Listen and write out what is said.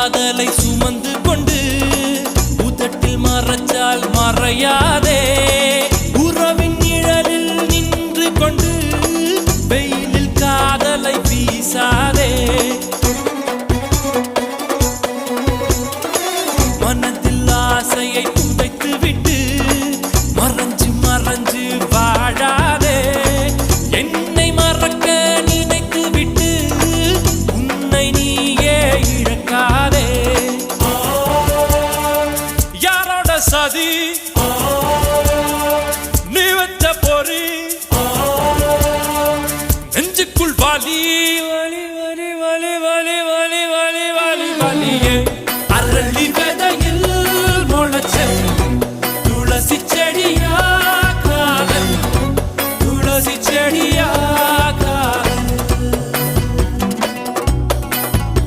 காதலை சுமந்து கொண்டு உதட்டில் மறைச்சால் மறையாதே உறவின் நிழலில் நின்று கொண்டு வெயிலில் காதலை வீசாதே மனதில் ஆசையை புதைத்து விட்டு மறைஞ்சு மறைஞ்சு வாழாதே என்னை மறக்க நினைத்து விட்டு உன்னை நீயே இழக்காதே யாரோட சதி நீ வச்ச பொறி நெஞ்சுக்குள் வலி வலி வலி வலி வலி வலி வலி வலி வலி